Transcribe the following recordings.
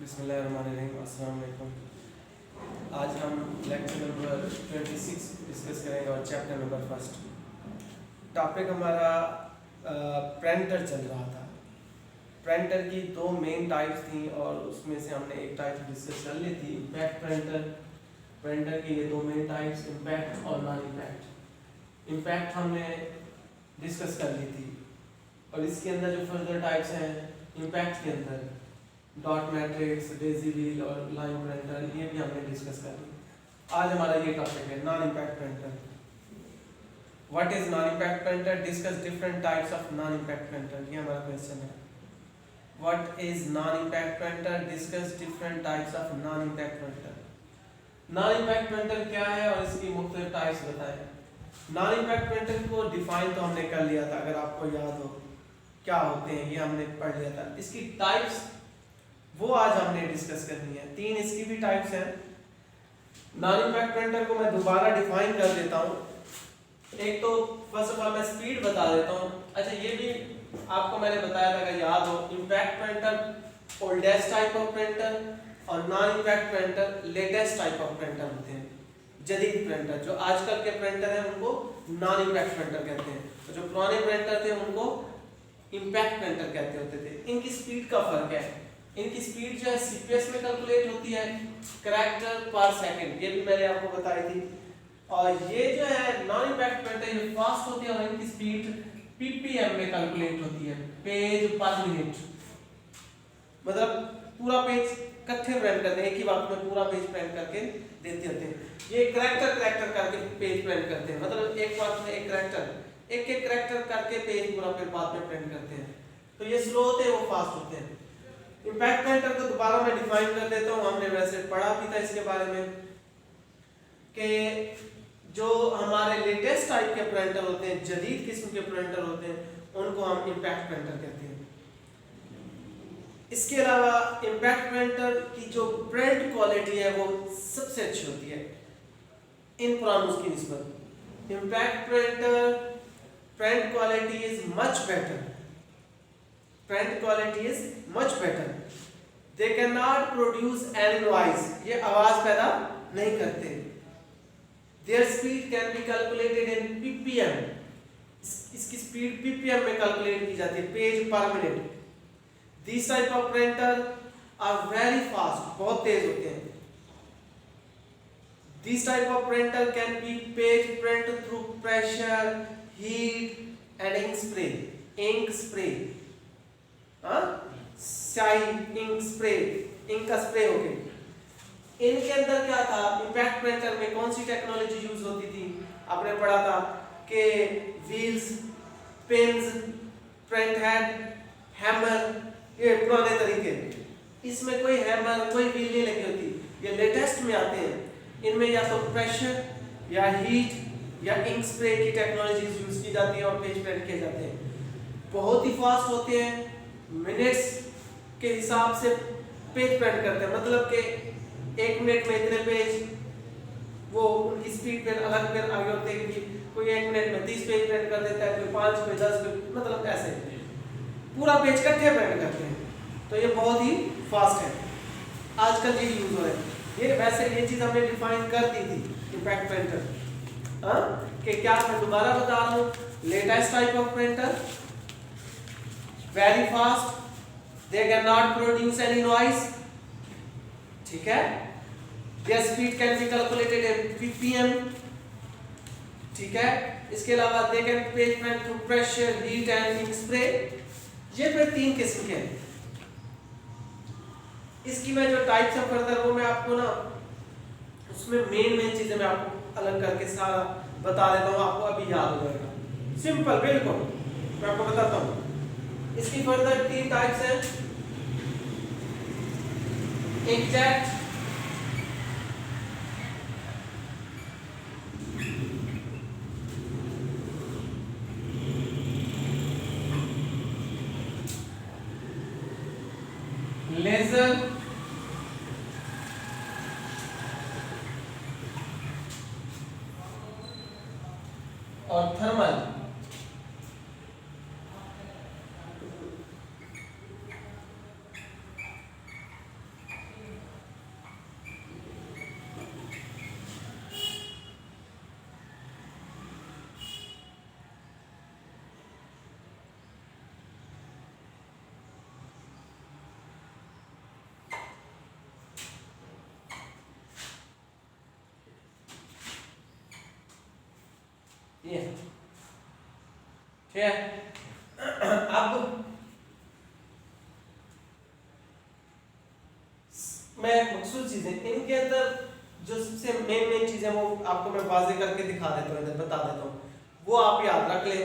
बिस्मिल्लाहिर्रहमानिर्रहीम। अस्सलाम वालेकुम। आज हम लेक्चर नंबर 26 डिस्कस करेंगे और चैप्टर नंबर फर्स्ट। टॉपिक हमारा प्रिंटर चल रहा था। प्रिंटर की दो मेन टाइप्स थी और उसमें से हमने एक टाइप डिस्कस कर ली थी, इम्पैक्ट प्रिंटर। प्रिंटर की ये दो मेन टाइप्स, इम्पैक्ट और नॉन इम्पैक्ट। इम्पैक्ट हमने डिस्कस कर ली थी और इसके अंदर जो फर्दर टाइप्स हैं इम्पैक्ट के अंदर डॉट मैट्रिक्स, डेजी व्हील और लाइन प्रिंटर, ये भी हमने डिस्कस कर लिया। आज हमारा ये टॉपिक है non impact printer. What is non impact printer? Discuss different types of non impact printer, ये हमारा क्वेश्चन है। What is non impact printer? Discuss different types of non impact printer. Non impact printer क्या है और इसकी मुख्तलिफ types बताएं। Non impact printer को डिफाइन तो हमने कर लिया था, अगर आपको याद हो क्या होते हैं, ये हमने पढ़ लिया था। इसकी टाइप्स वो आज हमने डिस्कस करनी है। तीन इसकी भी टाइप्स हैं। नॉन इम्पैक्ट प्रिंटर को मैं दोबारा डिफाइन कर देता हूँ। एक तो फर्स्ट ऑफ ऑल मैं स्पीड बता देता हूँ। अच्छा, ये भी आपको मैंने बताया था, अगर याद हो, impact printer oldest type of printer और non impact printer latest type of printer होते हैं। जदीद प्रिंटर जो आजकल के प्रिंटर हैं उनको नॉन इम्पैक्ट प्रिंटर कहते हैं, तो जो पुराने प्रिंटर थे उनको इम्पैक्ट प्रिंटर कहते होते थे। इनकी स्पीड का फर्क है। इनकी स्पीड जो है सीपीएस में कैलकुलेट होती है, कैरेक्टर पर सेकंड, ये भी मैंने आपको बताई थी। और ये जो है नॉन इम्पैक्ट प्रिंटर ये फास्ट होती है और इनकी स्पीड पीपीएम में कैलकुलेट होती है, पेज पर मिनट। मतलब पूरा पेज इकट्ठे प्रिंट करते हैं, एक ही वक्त में पूरा पेज प्रिंट करके देते होते हैं। ये कैरेक्टर करके पेज प्रिंट करते हैं, मतलब एक वक्त में एक कैरेक्टर करके पेज पूरा फिर बाद में प्रिंट करते हैं। तो ये स्लो होते हैं, वो फास्ट होते हैं। इम्पैक्ट प्रिंटर को दोबारा मैं डिफाइन कर देता हूँ। हमने वैसे पढ़ा भी था इसके बारे में कि जो हमारे लेटेस्ट टाइप के प्रिंटर होते हैं, जदीद किस्म के प्रिंटर होते हैं, उनको हम इम्पैक्ट प्रिंटर कहते हैं। इसके अलावा इम्पैक्ट प्रिंटर की जो प्रिंट क्वालिटी है वो सबसे अच्छी होती है इन पुरानों की निस्बत। Impact printer print quality is much better. Print quality is much better. They cannot produce any noise. ये आवाज पैदा नहीं करते। Their speed can be calculated in ppm. इसकी स्पीड ppm में कैलकुलेट की जाती है, पेज पर minute. These type of printer are very fast, बहुत तेज होते हैं। This type of printer can be page print through pressure, heat and ink spray. Ink spray. स्याही, इंक स्प्रे, इंक का स्प्रे हो गई। इनके अंदर क्या था, इम्पैक्ट प्रिंटर में कौन सी टेक्नोलॉजी यूज होती थी? आपने पढ़ा था कि wheels, pens, print head, hammer, ये पुराने तरीके। इसमें कोई हैमर, कोई व्हील नहीं लगी होती। ये लेटेस्ट में आते हैं। इनमें या तो प्रेशर या हीट या इंक स्प्रे की टेक्नोलॉजी यूज की जाती है और पेज प्रिंट किए जाते हैं। बहुत ही फास्ट होते हैं, मिनट्स के हिसाब से पेज प्रिंट करते हैं। मतलब कि एक मिनट में इतने पेज, वो उनकी स्पीड पे अलग फिर आगे होते हैं कि कोई एक मिनट में 30 पेज प्रिंट कर देता है, कोई 5 पे 10 पे, मतलब ऐसे पूरा पेज इकट्ठे प्रिंट करते हैं। तो ये बहुत ही फास्ट है, आजकल ये यूज हो रहा है। ये वैसे ये चीज हमने डिफाइन कर दी थी इम्पैक्ट प्रिंटर कि क्या, मैं दोबारा बता रहा हूँ। Latest type of printer, very fast, they cannot produce any noise, ठीक है। their speed can be calculated in ppm, ठीक है। इसके अलावा they can page print through pressure, heat and ink spray। ये फिर तीन किस्म के हैं। इसकी मैं जो टाइप्स है फर्दर वो मैं आपको ना उसमें मेन चीजें मैं आपको अलग करके सारा बता देता हूँ, आपको अभी याद हो जाएगा। सिंपल, बिल्कुल मैं आपको बताता हूँ। इसकी फर्दर तीन टाइप्स हैं, इंकजेट, लेजर और थर्मल। ये ठीक है। अब मैं मखसूस चीजें इनके अंदर जो सबसे मेन चीजें वो आपको मैं वाजे करके दिखा देता हूँ, इधर बता देता हूँ, वो आप याद रख लें,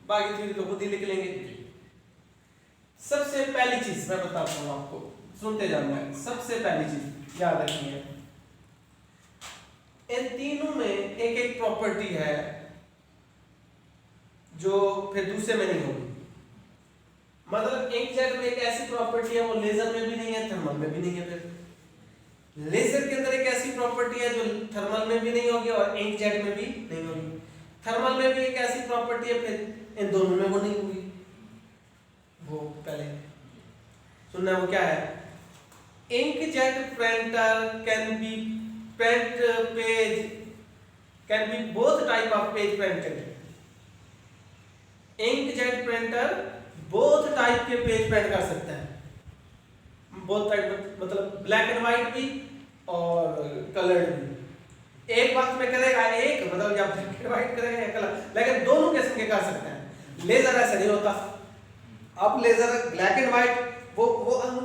बाकी थ्योरी तो खुद ही लिख लेंगे। सबसे पहली चीज मैं बताता हूँ आपको, सुनते जाना है। सबसे पहली चीज याद रखिए, इन तीनों में एक एक प्रॉपर्टी है जो फिर दूसरे में नहीं होगी। मतलब इंकजेट में एक ऐसी प्रॉपर्टी है वो लेजर में भी नहीं है, थर्मल में भी नहीं है। फिर लेजर के अंदर एक ऐसी प्रॉपर्टी है जो थर्मल में भी नहीं होगी और इंकजेट में भी नहीं होगी। थर्मल में भी एक ऐसी प्रॉपर्टी है, फिर इन दोनों में वो नहीं होगी। वो पहले सुनना, वो क्या है? Inkjet printer can be print page, can be both type of page printed. Inkjet printer both type के पेज प्रिंट कर सकता है। both टाइप मतलब ब्लैक एंड व्हाइट भी और कलर्ड भी। एक वक्त में करेगा एक, मतलब या ब्लैक एंड व्हाइट करेगा या कलर, लेकिन दोनों किस्म के कर सकते हैं। लेजर ऐसा नहीं होता। अब लेजर ब्लैक एंड व्हाइट वो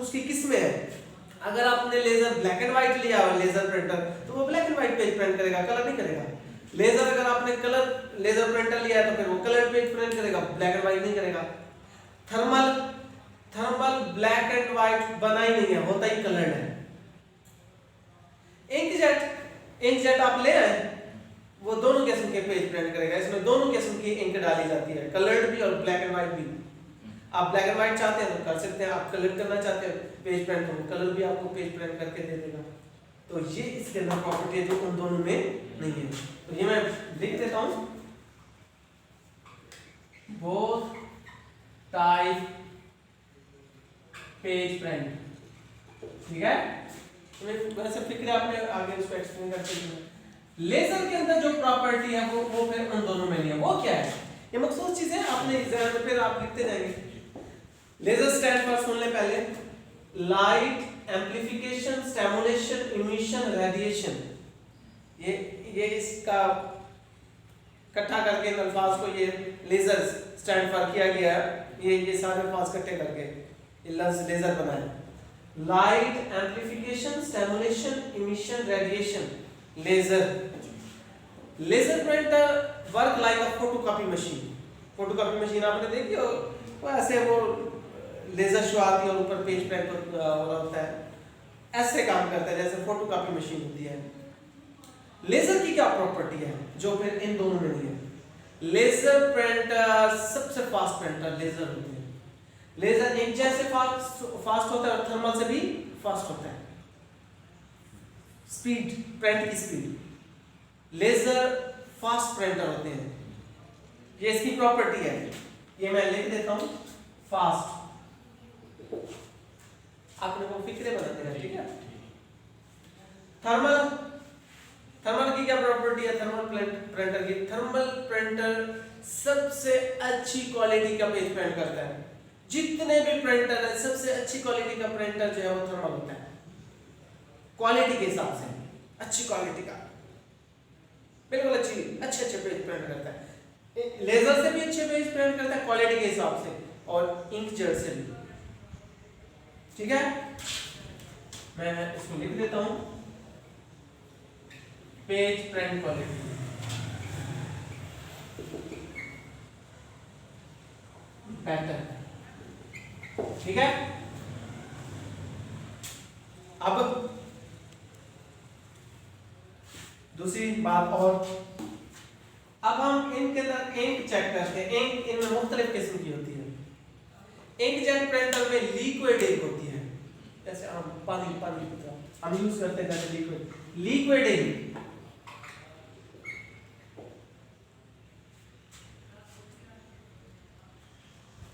उसकी किस्में है। अगर आपने लेजर ब्लैक एंड व्हाइट लिया है लेजर प्रिंटर, तो वो black and white page print करेगा, कलर नहीं करेगा। लेजर अगर आपने कलर लेजर प्रिंटर लिया है तो फिर वो कलर पेज प्रिंट करेगा, ब्लैक एंड व्हाइट नहीं करेगा। थर्मल ब्लैक एंड व्हाइट बना ही नहीं है, होता ही कलर्ड है। इंकजेट आप ले आए, वो दोनों किस्म के पेज प्रिंट करेगा। इसमें दोनों किस्म की इंक डाली जाती है, कलर्ड भी और ब्लैक एंड व्हाइट भी। आप ब्लैक एंड व्हाइट चाहते हैं तो कर सकते हैं, आप कलर करना चाहते हैं पेज प्रिंट, तो कलर भी आपको पेज प्रिंट करके दे देगा। तो ये इसके अंदर प्रॉपर्टी है जो उन दोनों में नहीं है। तो ये मैं लिख देता हूं, बोथ टाइप पेज प्रिंट। ठीक है, वैसे फिक्र आपने आगे उसको एक्सप्लेन करते हैं। लेजर के अंदर जो प्रॉपर्टी है वो फिर उन दोनों में नहीं है। वो क्या है? ये मखसूस चीजें आपने एग्जाम में फिर आप लिखते जाएंगे। लेजर स्टैंड फॉर सुन ले पहले, light amplification, stimulation, emission, radiation. ये इसका इकट्ठा करके इन अल्फाज को ये लेजर स्टैंड फॉर किया गया है। ये सारे अल्फाज इकट्ठे करके ये लफ्ज लेजर बना है। Light amplification, stimulation, emission, radiation, laser. Laser printer work like a photocopy machine. Photocopy machine आपने देखी हो, वो ऐसे वो लेजर शो आती है और ऊपर पेज प्रिंट होता है, ऐसे काम करता है जैसे फोटोकॉपी मशीन होती है। लेजर की क्या प्रॉपर्टी है जो फिर इन दोनों में नहीं है? लेजर प्रिंटर सबसे फास्ट प्रिंटर लेजर होते हैं। लेजर एक जैसे फास्ट होता है और थर्मल से भी फास्ट होता है। स्पीड, प्रिंट की स्पीड, लेजर फास्ट प्रिंटर होते हैं। ये इसकी प्रॉपर्टी है, ये मैं लिख देता हूं, फास्ट। आपने वो फिक्रे बनाते हैं, ठीक है। थर्मल की क्या प्रॉपर्टी है? थर्मल प्रिंटर की, थर्मल प्रिंटर सबसे अच्छी क्वालिटी का पेज प्रिंट करता है। जितने भी प्रिंटर है, सबसे अच्छी क्वालिटी का प्रिंटर जो है वो थर्मल होता है। क्वालिटी के हिसाब से अच्छी क्वालिटी का, बिल्कुल अच्छे पेज प्रिंट करता है। लेजर से भी अच्छे पेज प्रिंट करता है क्वालिटी के हिसाब से, और इंकजेट से भी। ठीक है, मैं इसको लिख देता हूं, पेज प्रिंट क्वालिटी बेटर। ठीक है, अब दूसरी बात और, अब हम इनके अंदर इंक चेक करते हैं। इंक इनमें मुख्तलिफ किस्म की होती है। इंकजेट प्रिंटर में लिक्विड इंक होती है, जैसे हम पानी की तरह हम यूज करते हैं, जैसे लिक्विड इंक।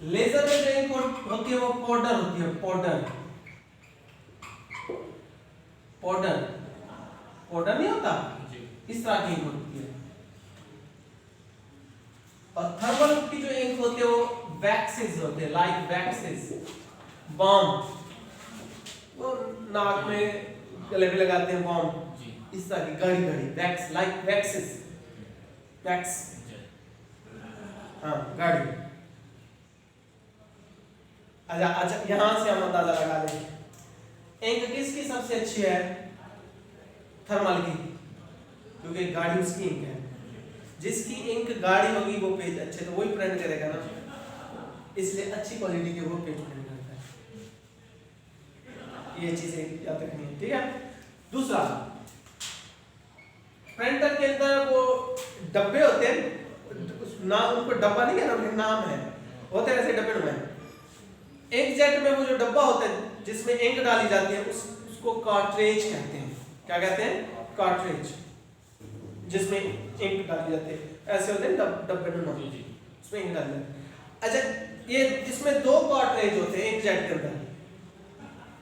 लेजर में जो इंक होती है वो पाउडर होती है, पाउडर नहीं होता, इस तरह की इंक होती है। और थर्मल की जो इंक होती है वो वैक्सेस होते हैं, लाइक वैक्सेस, बॉम, वो नाक में गले पे लगाते हैं बॉम, इस तरह की गड़ी वैक्स, लाइक वैक्सेस, वैक्स। हाँ गाड़ी। अच्छा अच्छा, यहां से हम अंदाजा लगा लेंगे इंक किसकी सबसे अच्छी है, थर्मल की, क्योंकि गाड़ी उसकी इंक है। जिसकी इंक गाड़ी होगी वो पेज अच्छे, तो वही प्रिंट करेगा ना, इसलिए अच्छी क्वालिटी के वो पेज प्रिंट करता है। ये चीजें याद रखनी है, ठीक है। दूसरा, प्रिंटर के अंदर वो डब्बे होते हैं ना, उनको डब्बा नहीं कहना, उनके नाम है, होते हैं ऐसे डब्बे में। इंकजेट में वो जो डब्बा होता है जिसमें इंक डाली जाती है उसको कार्ट्रिज कहते हैं। क्या कहते हैं? कार्ट्रिज, जिसमें इंक डाली जाती है। ऐसे होते हैं डब्बे में, उसमें इंक डाली जाती है। अच्छा, ये इसमें दो कार्ट्रिज होते हैं इंकजेट के अंदर,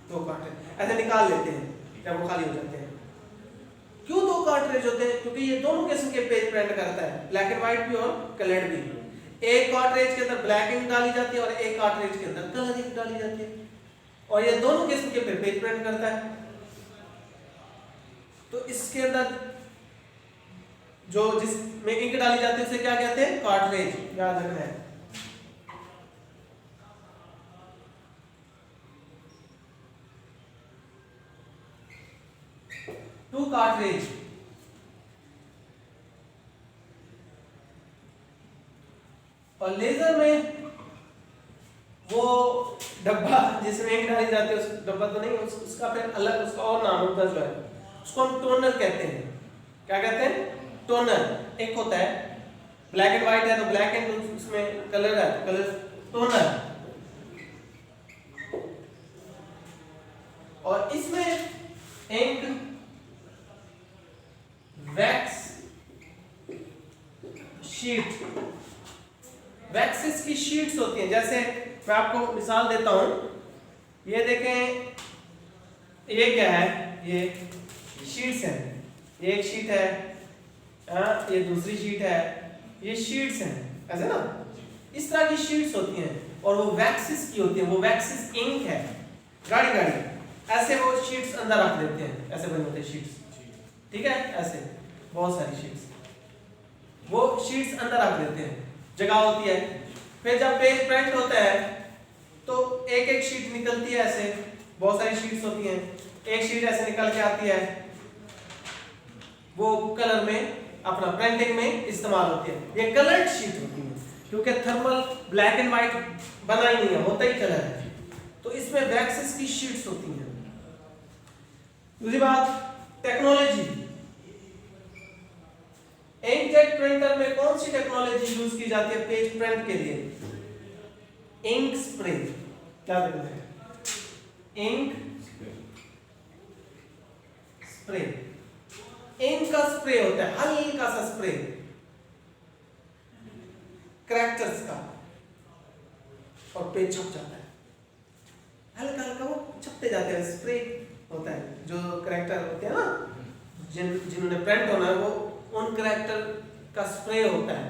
दो कार्ट्रिज ऐसे निकाल लेते हैं जब वो खाली हो जाते हैं। क्यों दो कार्ट्रिज होते हैं? क्योंकि ये दोनों किस्म के पेज प्रिंट करता है, ब्लैक एंड व्हाइट भी और कलर्ड भी। एक कार्ट्रिज के अंदर ब्लैक इंक डाली जाती है और एक कार्ट्रिज के अंदर कलर इंक डाली जाती है, और ये दोनों किस्म के पेज प्रिंट करता है। तो इसके अंदर जो जिसमें इंक डाली जाती है उसे क्या कहते हैं? कार्ट्रिज, याद रखना है। To cartridge. और लेजर में वो डब्बा जिसमें इंक डाली जाती है, उस डब्बा तो नहीं, उसका फिर अलग उसका और नाम होता है, जो है उसको हम टोनर कहते हैं। क्या कहते हैं? टोनर। एक होता है ब्लैक एंड व्हाइट है तो ब्लैक एंड, उसमें कलर है तो कलर टोनर। और इसमें इंक वैक्स शीट, वैक्सेस की शीट्स होती हैं। जैसे मैं आपको मिसाल देता हूं, ये देखें, ये क्या है? ये शीट्स हैं, ये एक शीट है, ये दूसरी शीट है, ये शीट्स हैं, ऐसे ना, इस तरह की शीट्स होती हैं। और वो वैक्सेस की होती है, वो वैक्सेस इंक है, गाड़ी गाड़ी ऐसे वो शीट्स अंदर रख देते हैं, ऐसे बने होते हैं शीट्स, ठीक है, ऐसे बहुत सारी शीट्स, वो शीट्स अंदर रख देते हैं, जगह होती है। फिर जब पेज प्रिंट होता है तो एक एक शीट निकलती है, ऐसे बहुत सारी शीट्स होती हैं, एक शीट ऐसे निकल के आती है, वो कलर में अपना प्रिंटिंग में इस्तेमाल होती है। ये कलर्ड शीट होती है, क्योंकि थर्मल ब्लैक एंड व्हाइट बना ही नहीं है, होता ही कलर है, तो इसमें वैक्सेस की शीट्स होती हैं। दूसरी बात, टेक्नोलॉजी। इंकजेट प्रिंटर में कौन सी टेक्नोलॉजी यूज की जाती है पेज प्रिंट के लिए? Ink spray. क्या देखते हैं? Ink spray. इंक का स्प्रे होता है, हल्का सा स्प्रे करैक्टर्स का, और पेज छप जाता है, हल्का हल्का वो छपते जाते हैं। स्प्रे होता है, जो करैक्टर होते हैं ना, जिन्होंने प्रिंट होना है, वो उन करैक्टर का स्प्रे होता है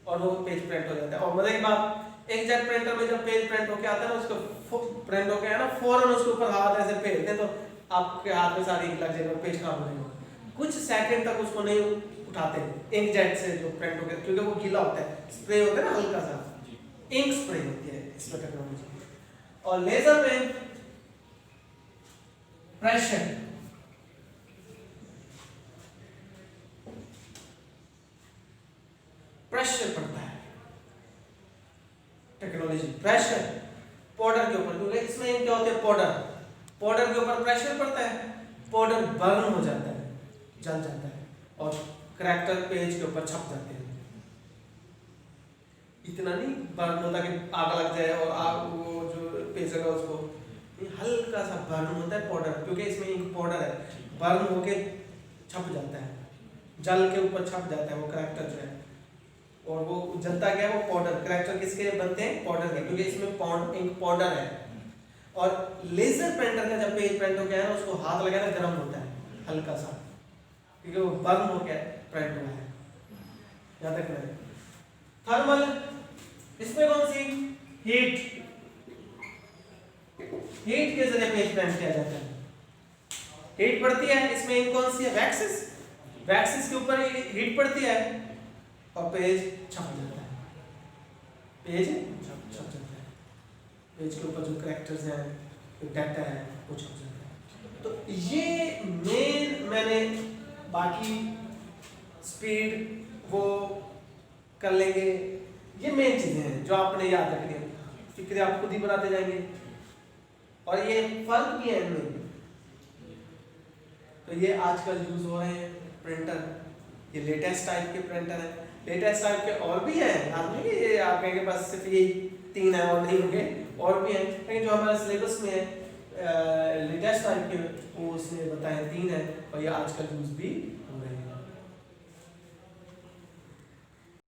और वो पेज प्रिंट हो जाता है। और मजे की बात, इंकजेट प्रिंटर में जब पेज प्रिंट होके आता है ना, उसको प्रिंट होके है ना, फौरन उसके ऊपर हाथ ऐसे फेरते हैं तो आपके हाथ में सारी इंक लग जाएगी, पेज खराब हो जाएगा। कुछ सेकंड तक उसको नहीं उठाते इंकजेट से जो प्रिंट होके, क्योंकि वो गीला होता है, स्प्रे होता है ना हल्का सा, इंक स्प्रे होती है इसमें टेक्नोलॉजी। और लेजर में प्रेशर, प्रेशर पड़ता है, टेक्नोलॉजी प्रेशर पाउडर के ऊपर, क्योंकि इसमें क्या होता है? पाउडर, पाउडर के ऊपर प्रेशर पड़ता है, पाउडर बर्न हो जाता है, जल जाता है, और करैक्टर पेज के ऊपर छप जाते हैं। इतना नहीं बर्न होता कि आग लग जाए और आग वो जो पेज लगा उसको, हल्का सा बर्न होता है पाउडर, क्योंकि इसमें एक पाउडर है, बर्न होके छप जाता है, जल के ऊपर छप जाता है वो करैक्टर जो है। और वो जलता क्या है? वो पाउडर। करैक्टर किसके बनते हैं? पाउडर के, क्योंकि इसमें इंक पाउडर है। और लेजर प्रिंटर का जब पेज प्रिंट हो गया है ना, उसको हाथ लगाना गर्म होता है हल्का सा, क्योंकि वो बर्न हो गया प्रिंट हुआ है, याद रखना है। थर्मल, इसमें कौन सी? हीट, हीट के जरिए पेज प्रिंट किया जाता है, हीट पड़ती है इसमें। इंक कौन सी है? वैक्सेस, वैक्सेस के ऊपर हीट पड़ती है और पेज छप जाता है। पेज छप जाता है, पेज के ऊपर जो कैरेक्टर्स हैं, जो डाटा है वो छप जाता है। तो ये मेन, मैंने बाकी स्पीड वो कर लेंगे, ये मेन चीजें हैं जो आपने याद रखनी है, क्योंकि आप खुद ही बनाते जाएंगे और ये फर्क भी है इनमें। तो ये आजकल यूज हो रहे हैं प्रिंटर, ये लेटेस्ट टाइप के प्रिंटर है। लेटेस्ट टाइप के और भी हैं, याद नहीं कि ये आप कहेंगे बस सिर्फ ये 3 है और नहीं होंगे, और भी हैं, लेकिन जो हमारे सिलेबस में है लेटेस्ट टाइप के वो उसने बताया 3 है और ये आजकल यूज भी हो रहे हैं।